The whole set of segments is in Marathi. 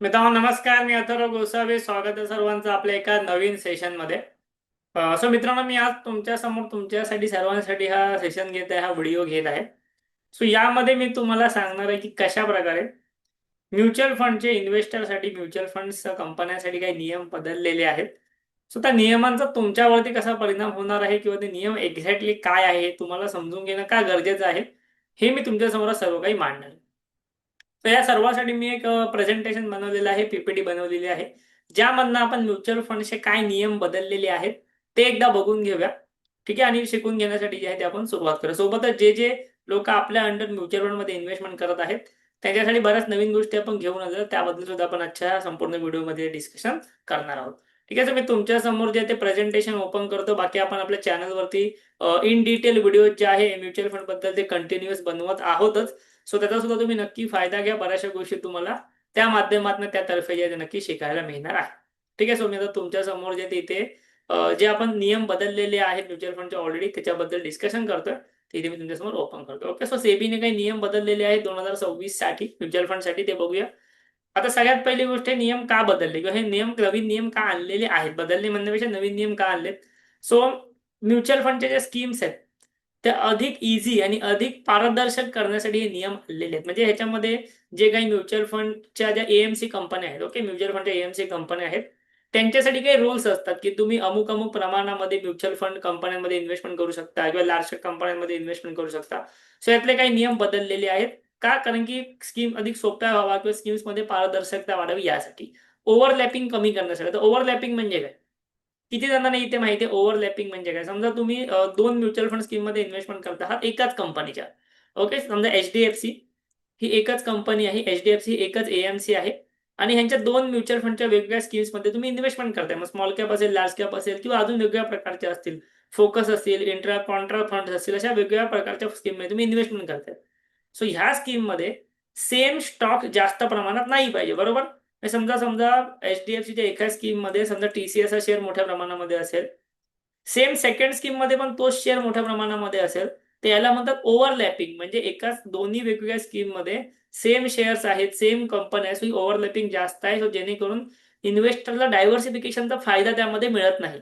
मित्रांनो नमस्कार. मी अथर्व गोसावी. स्वागत आहे सर्वांचं आपल्या एका नवीन सेशनमध्ये. सो मित्रांनो, मी आज तुमच्या समोर तुमच्यासाठी सर्वांसाठी हा सेशन घेत आहे, हा व्हिडिओ घेत आहे. सो यामध्ये मी तुम्हाला सांगणार आहे की कशा प्रकारे म्युच्युअल फंडचे इन्व्हेस्टरसाठी म्युच्युअल फंड्स कंपन्यांसाठी काही नियम बदललेले आहेत. सो त्या नियमांचा तुमच्यावरती कसा परिणाम होणार आहे किंवा ते नियम एक्झॅक्टली काय आहे तुम्हाला समजून घेणं का गरजेचं आहे, हे मी तुमच्यासमोर सर्व काही मांडणार आहे. तर या सर्वासाठी मी एक प्रेझेंटेशन बनवलेलं आहे, पीपीटी बनवलेली आहे, ज्यामधनं आपण म्युच्युअल फंडचे काय नियम बदललेले आहेत ते एकदा बघून घेऊया. ठीक आहे, आणि शिकून घेण्यासाठी जे आहे ते आपण सुरुवात करूया. सोबतच जे जे लोक आपल्या अंडर म्युच्युअल फंडमध्ये इन्व्हेस्टमेंट करत आहेत त्यांच्यासाठी बऱ्याच नवीन गोष्टी आपण घेऊन आलो, त्याबद्दल सुद्धा आपण आजच्या संपूर्ण व्हिडिओमध्ये डिस्कशन करणार आहोत. ठीक आहे, तर मी तुमच्या समोर जे ते प्रेझेंटेशन ओपन करतो. बाकी आपण आपल्या चॅनलवरती इन डिटेल व्हिडिओ जे आहे म्युच्युअल फंड बद्दल ते कंटिन्युअस बनवत आहोतच. सो त्याचा सुद्धा तुम्ही नक्की फायदा घ्या. बऱ्याचशा गोष्टी तुम्हाला त्या माध्यमातून त्यातर्फे जे नक्की शिकायला मिळणार आहे. ठीक आहे, सो मी आता तुमच्या समोर जे तिथे जे आपण नियम बदललेले आहेत म्युच्युअल फंडचे ऑलरेडी त्याच्याबद्दल डिस्कशन करतोय. तिथे मी तुमच्यासमोर ओपन करतो. ओके, सो सेबीने काही नियम बदललेले आहेत 2026 साठी म्युच्युअल फंडसाठी, ते बघूया. आता सगळ्यात पहिली गोष्ट, नियम का बदलले किंवा हे नियम नवीन नियम का आणलेले आहेत, बदलले म्हणण्यापेक्षा नवीन नियम का आणलेत. सो म्युच्युअल फंडच्या ज्या स्कीम्स आहेत त्या अधिक इझी आणि अधिक पारदर्शक करण्यासाठी हे नियम आणलेले आहेत. म्हणजे ह्याच्यामध्ये जे काही म्युच्युअल फंडच्या ज्या एएमसी कंपन्या आहेत, ओके, म्युच्युअल फंडच्या एएमसी कंपन्या आहेत, त्यांच्यासाठी काही रूल्स असतात की तुम्ही अमुक अमुक प्रमाणामध्ये म्युच्युअल फंड कंपन्यांमध्ये इन्व्हेस्टमेंट करू शकता किंवा लार्ज कंपन्यांमध्ये इन्व्हेस्टमेंट करू शकता. सो यातले काही नियम बदललेले आहेत. का? कारण की स्कीम अधिक सोप्या व्हावा किंवा स्कीम्समध्ये पारदर्शकता वाढावी यासाठी, ओव्हरलॅपिंग कमी करण्यासाठी. तर ओव्हरलॅपिंग म्हणजे काय? किती जणांना इथे माहिती आहे ओव्हरलॅपिंग म्हणजे काय? समजा तुम्ही दोन म्युच्युअल फंड स्कीम मध्ये इन्व्हेस्टमेंट करत आहात एकाच कंपनीच्या. ओके, समजा एचडीएफसी ही एकच कंपनी आहे, एचडीएफसी एकच एएमसी आहे, आणि ह्यांच्या दोन म्युच्युअल फंडच्या वेगवेगळ्या स्कीम्स मध्ये तुम्ही इन्व्हेस्टमेंट करताय. मग स्मॉल कॅप असेल, लार्ज कॅप असेल, किंवा अजून वेगवेगळ्या प्रकारचे असतील, फोकस असतील, इंट्रा कॉन्ट्रा फंड असतील, अशा वेगवेगळ्या प्रकारच्या स्कीम मध्ये तुम्ही इन्व्हेस्टमेंट करताय. सो ह्या स्कीम मध्ये सेम स्टॉक जास्त प्रमाणात नाही पाहिजे, बरोबर? समजा समजा एचडीएफसीच्या एका स्कीम मध्ये समजा टीसीएस हा शेअर मोठ्या प्रमाणामध्ये असेल, सेम सेकंड स्कीम मध्ये पण तोच शेअर मोठ्या प्रमाणामध्ये असेल, तर याला म्हणतात ओव्हरलॅपिंग. म्हणजे एकाच दोन्ही वेगवेगळ्या स्कीम मध्ये सेम शेअर्स आहेत, सेम कंपनी आहे, ओव्हरलॅपिंग जास्त आहे. सो जेणेकरून इन्व्हेस्टरला डायव्हर्सिफिकेशनचा फायदा त्यामध्ये मिळत नाही.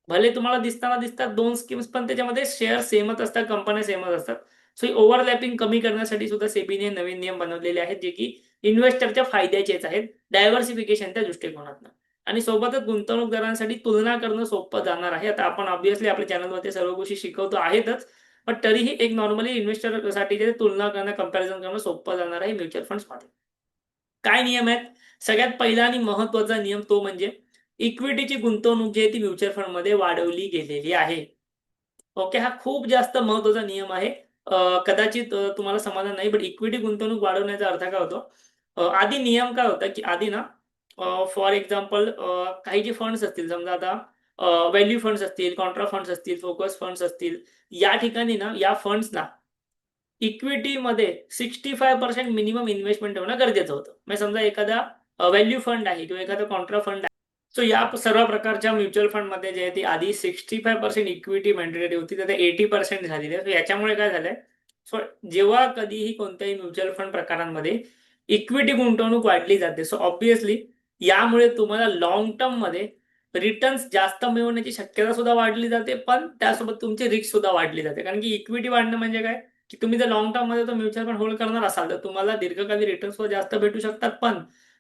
भले तुम्हाला दिसताना दिसतात दोन स्कीम्स, पण त्याच्यामध्ये शेअर सेमच असतात, कंपन्या सेमच असतात. सो ओव्हरलॅपिंग कमी करण्यासाठी सुद्धा सेबीने नवीन नियम बनवलेले आहेत, जे की इन्व्हेस्टरच्या फायद्याचेच आहेत डायव्हर्सिफिकेशनच्या दृष्टिकोनातून. आणि सोबतच गुंतवणूकदारांसाठी तुलना करणं सोपं जाणार आहे. आता आपण ऑब्व्हियसली आपल्या चॅनलवरती सर्व गोष्टी शिकवतो आहेतच, पण तरीही एक नॉर्मली इन्व्हेस्टरसाठी जे तुलना करणं, कंपॅरिझन करणं सोपं जाणार आहे म्युच्युअल फंड्समध्ये. काय नियम आहेत? सगळ्यात पहिला आणि महत्वाचा नियम तो म्हणजे इक्विटीची गुंतवणूक जी आहे ती म्युच्युअल फंडमध्ये वाढवली गेलेली आहे. ओके, हा खूप जास्त महत्वाचा नियम आहे. कदाचित तुम्हाला समाधान नाही, बट इक्विटी गुंतवणूक वाढवण्याचा अर्थ काय होतो? आधी नियम काय होता की आधी ना, फॉर एक्झाम्पल, काही जे फंड्स असतील, समजा आता व्हॅल्यू फंड्स असतील, कॉन्ट्रा फंड्स असतील, फोकस फंड्स असतील, या ठिकाणी ना या फंड्सना इक्विटीमध्ये 65% मिनिमम इन्व्हेस्टमेंट ठेवणं गरजेचं होतं. म्हणजे समजा एखादा व्हॅल्यू फंड आहे किंवा एखादा कॉन्ट्रा फंड आहे. सो या सर्व प्रकारच्या म्युच्युअल फंडमध्ये जे आहे ती आधी 65% इक्विटी मेंटेलिटी होती, तर 80% झालेली आहे. सो याच्यामुळे काय झालंय? सो जेव्हा कधीही कोणत्याही म्युच्युअल फंड प्रकारांमध्ये इक्विटी गुंतवणूक वाढली जाते, सो ऑब्व्हियसली यामुळे तुम्हाला लॉंग टर्म मध्ये रिटर्न्स जास्त मिळवण्याची शक्यता सुद्धा वाढली जाते, पण त्यासोबत तुमची रिस्क सुद्धा वाढली जाते. कारण की इक्विटी वाढणं म्हणजे काय? की तुम्ही जर लॉंग टर्म मध्ये तो म्युच्युअल फंड होल्ड करणार असाल तर तुम्हाला दीर्घकाली रिटर्न्स सुद्धा जास्त भेटू शकतात, पण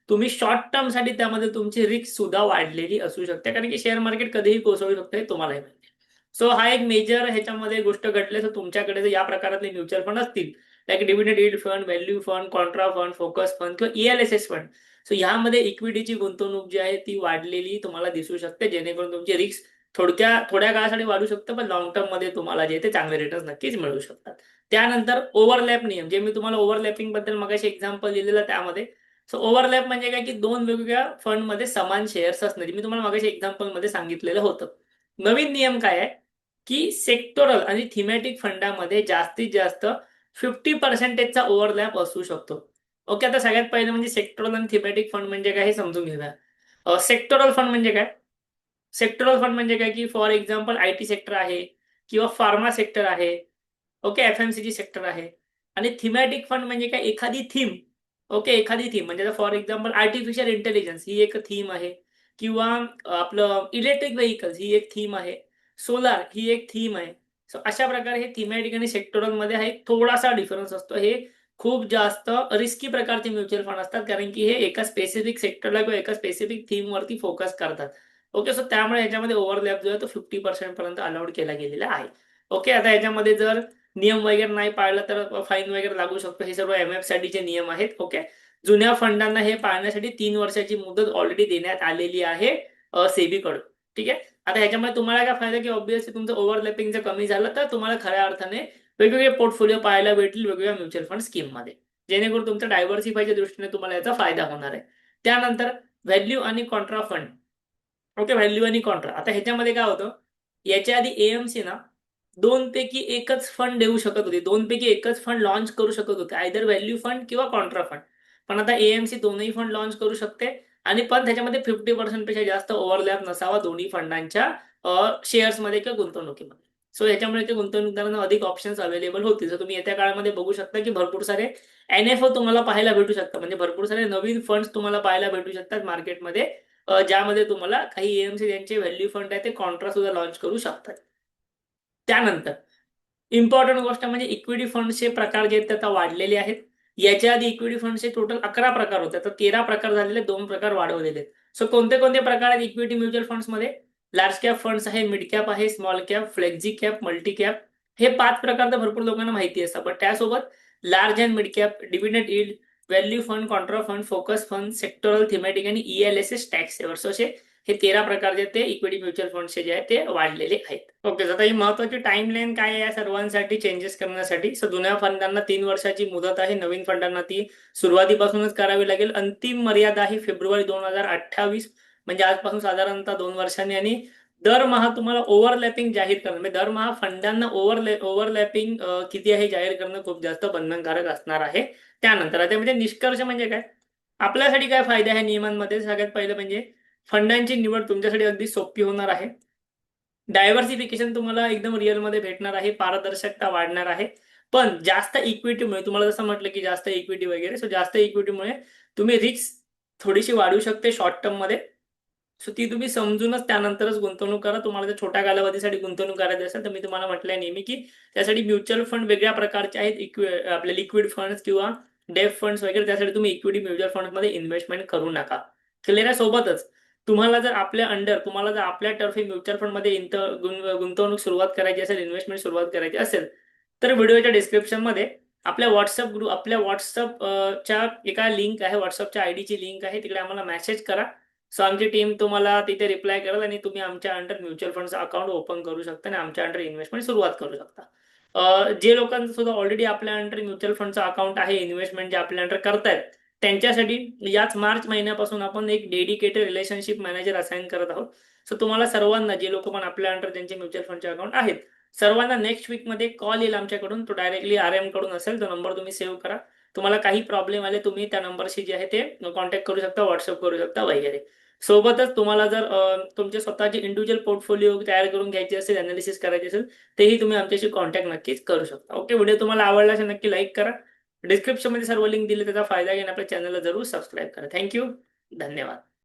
तुम्ही शॉर्ट टर्म साठी त्यामध्ये तुमची रिस्क सुद्धा वाढलेली असू शकते, कारण की शेअर मार्केट कधीही कोसळू शकते, हे तुम्हालाही माहिती आहे. सो हा एक मेजर ह्याच्यामध्ये गोष्ट घडली. तर तुमच्याकडे जर या प्रकारातले म्युच्युअल फंड असतील, like dividend yield fund, value fund, Contra fund, focus fund किंवा ईएलएसएस फंड, सो ह्यामध्ये इक्विटीची गुंतवणूक जी आहे ती वाढलेली तुम्हाला दिसू शकते, जेणेकरून तुमची रिस्क थोड्या काळासाठी वाढू शकतं, पण लॉंग टर्म मध्ये तुम्हाला जे ते चांगले रिटर्न्स नक्कीच मिळू शकतात. त्यानंतर ओव्हरलॅप नियम, जे मी तुम्हाला ओव्हरलॅपिंग बद्दल मगाशी एक्झाम्पल दिलेलं त्यामध्ये. सो ओव्हरलॅप म्हणजे काय? की दोन वेगवेगळ्या फंड मध्ये समान शेअर्स असणे, मी तुम्हाला मगाशी एक्झाम्पल मध्ये सांगितलेलं होतं. नवीन नियम काय आहे? की सेक्टोरल आणि थीमॅटिक फंडामध्ये जास्तीत जास्त 50%चा ओव्हरलॅप असू शकतो. ओके, आता सगळ्यात पहिलं म्हणजे सेक्टोरल आणि थीमॅटिक फंड म्हणजे काय हे समजून घेऊया. सेक्टोरल फंड म्हणजे काय? सेक्टोरल फंड म्हणजे काय? की फॉर एक्झाम्पल आयटी सेक्टर आहे, किंवा फार्मा सेक्टर आहे, ओके, एफएमसीजी सेक्टर आहे. आणि थीमॅटिक फंड म्हणजे काय? एखादी थीम, ओके, एखादी थीम म्हणजे फॉर एक्झाम्पल आर्टिफिशियल इंटेलिजन्स ही एक थीम आहे, किंवा आपलं इलेक्ट्रिक व्हेकल्स ही एक थीम आहे, सोलार ही एक थीम आहे. सो अशा प्रकारे हे थीमॅटिक आणि सेक्टोरल मध्ये हा एक थोडासा डिफरन्स असतो. हे खूप जास्त रिस्की प्रकारचे म्युच्युअल फंड असतात, कारण की हे एका स्पेसिफिक सेक्टरला किंवा एका स्पेसिफिक थीम वरती फोकस करतात. ओके, सो त्यामुळे याच्यामध्ये ओव्हरलॅप जो आहे तो 50% पर्यंत अलाउड केला गेलेला आहे. ओके, आता याच्यामध्ये जर नियम वगैरे नाही पाळला तर फाईन वगैरे लागू शकतो. हे सर्व एमएफ साठीचे नियम आहेत. ओके, जुन्या फंडांना हे पाळण्यासाठी 3 वर्षाची मुदत ऑलरेडी देण्यात आलेली आहे सेबीकडून. ठीक आहे, आता ह्याच्यामध्ये तुम्हाला काय फायदा की ऑब्व्हियसली तुमचं ओव्हरलॅपिंग जर कमी झालं तर तुम्हाला खऱ्या अर्थाने वेगवेगळे पोर्टफोलिओ पाहायला भेटतील वेगवेगळ्या म्युच्युअल फंड स्कीममध्ये, जेणेकरून तुमच्या डायव्हर्सिफायच्या दृष्टीने तुम्हाला याचा फायदा होणार आहे. त्यानंतर व्हॅल्यू आणि कॉन्ट्रा फंड. ओके, व्हॅल्यू आणि कॉन्ट्रा. आता ह्याच्यामध्ये काय होतं, याच्या आधी एएमसी ना दोन पैकी एकच फंड देऊ शकत होते, दोन पैकी एकच फंड लॉन्च करू शकत होते, आयदर व्हॅल्यू फंड किंवा कॉन्ट्रा फंड. पण आता एएमसी दोनही फंड लॉन्च करू शकते, आणि पण त्याच्यामध्ये 50% पेक्षा जास्त ओव्हरलॅप नसावा दोन्ही फंडांच्या शेअर्समध्ये किंवा गुंतवणुकीमध्ये. सो याच्यामुळे ते गुंतवणूकदारांना अधिक ऑप्शन्स अवेलेबल होतील. जर तुम्ही येत्या काळामध्ये बघू शकता की भरपूर सारे एनएफओ तुम्हाला पाहायला भेटू शकतात, म्हणजे भरपूर सारे नवीन फंड्स तुम्हाला पाहायला भेटू शकतात मार्केटमध्ये, ज्यामध्ये तुम्हाला काही एएमसी ज्यांचे व्हॅल्यू फंड आहे ते कॉन्ट्रा सुद्धा लॉन्च करू शकतात. त्यानंतर इम्पॉर्टंट गोष्ट म्हणजे इक्विटी फंडचे प्रकार जे आहेत ते आता वाढलेले आहेत. याच्या आधी इक्विटी फंडचे टोटल 11 प्रकार होते, तर 13 प्रकार झालेले, 2 प्रकार वाढवलेले आहेत. सो कोणते कोणते प्रकार आहेत इक्विटी म्युच्युअल फंड्समध्ये? लार्ज कॅप फंड्स आहे, मिड कॅप आहे, small cap, flexi cap, multi cap. हे 5 प्रकार तर भरपूर लोकांना माहिती असतात, पण त्यासोबत large and mid cap, dividend yield, value fund, Contra fund, focus fund, sectoral, thematic आणि ईएलएसएस टॅक्स सेवर्स, असे हे 13 प्रकार जे ते इक्विटी म्युच्युअल फंडचे जे आहेत ते वाढलेले आहेत. ओके, आता ही महत्वाची टाइम लाईन काय आहे या सर्वांसाठी चेंजेस करण्यासाठी? सो जुन्या फंडांना 3 वर्षाची मुदत आहे, नवीन फंडांना ती सुरुवातीपासूनच करावी लागेल. अंतिम मर्यादा आहे फेब्रुवारी 2028, म्हणजे आजपासून साधारणतः 2 वर्षांनी. आणि दरमहा तुम्हाला ओव्हरलॅपिंग जाहीर करणं, म्हणजे दरमहा फंडांना ओव्हरलॅपिंग किती आहे जाहीर करणं खूप जास्त बंधनकारक असणार आहे. त्यानंतर आता म्हणजे निष्कर्ष म्हणजे काय, आपल्यासाठी काय फायदा आहे नियमांमध्ये? सगळ्यात पहिलं म्हणजे फंडांची निवड तुमच्यासाठी अगदी सोपी होणार आहे. डायव्हर्सिफिकेशन तुम्हाला एकदम रिअलमध्ये भेटणार आहे, पारदर्शकता वाढणार आहे. पण जास्त इक्विटीमुळे, तुम्हाला जसं म्हटलं की जास्त इक्विटी वगैरे, सो जास्त इक्विटीमुळे तुम्ही रिस्क थोडीशी वाढू शकते शॉर्ट टर्म मध्ये. सो ती तुम्ही समजूनच त्यानंतरच गुंतवणूक करा. तुम्हाला जर छोट्या कालावधीसाठी गुंतवणूक करायची असेल तर मी तुम्हाला म्हटलंय नेहमी की त्यासाठी म्युच्युअल फंड वेगळ्या प्रकारचे आहेत, आपले लिक्विड फंड्स किंवा डेफ फंड्स वगैरे, त्यासाठी तुम्ही इक्विटी म्युच्युअल फंड मध्ये इन्व्हेस्टमेंट करू नका. क्लिअर आहे? सोबतच तुम्हाला जर आपल्या तर्फे म्युच्युअल फंड मध्ये गुंतवणूक सुरुवात करायची असेल, इन्व्हेस्टमेंट सुरुवात करायची असेल, तर व्हिडिओच्या डिस्क्रिप्शन मध्ये आपल्या व्हॉट्सअपच्या एका लिंक आहे, व्हॉट्सअपच्या आयडीची लिंक आहे, तिकडे आम्हाला मेसेज करा. सो आमची टीम तुम्हाला तिथे रिप्लाय करेल आणि तुम्ही आमच्या अंडर म्युच्युअल फंडचं अकाउंट ओपन करू शकता आणि आमच्या अंडर इन्व्हेस्टमेंट सुरुवात करू शकता. जे लोकांचं सुद्धा ऑलरेडी आपल्या अंडर म्युच्युअल फंडचं अकाउंट आहे, इन्व्हेस्टमेंट जे आपल्या अंडर करतायत, त्यांच्यासाठी याच मार्च महिन्यापासून आपण एक डेडिकेटेड रिलेशनशिप मॅनेजर असाइन करत आहोत. सो तुम्हाला सर्वांना, जे लोक पण आपल्या अंडर ज्यांचे म्युच्युअल फंडचे अकाउंट आहेत, सर्वांना नेक्स्ट वीक मध्ये कॉल येईल आमच्याकडून. तो डायरेक्टली आरएम कडून असेल, तो नंबर तुम्ही सेव्ह करा. तुम्हाला काही प्रॉब्लेम आले तुम्ही त्या नंबरशी जे आहे ते कॉन्टॅक्ट करू शकता, व्हॉट्सअप करू शकता वगैरे. सोबतच तुम्हाला जर तुमचे स्वतःचे इंडिव्हिज्युअल पोर्टफोलिओ तयार करून घ्यायचे असेल, अनालिसिस करायचे असेल, तेही तुम्ही आमच्याशी कॉन्टॅक्ट नक्कीच करू शकता. ओके, व्हिडिओ तुम्हाला आवडला असेल नक्की लाईक करा. डिस्क्रिप्शन मध्ये सर्व लिंक दिले, त्याचा फायदा घेऊन आपल्या चॅनलला जरूर सबस्क्राईब करा. थँक्यू, धन्यवाद.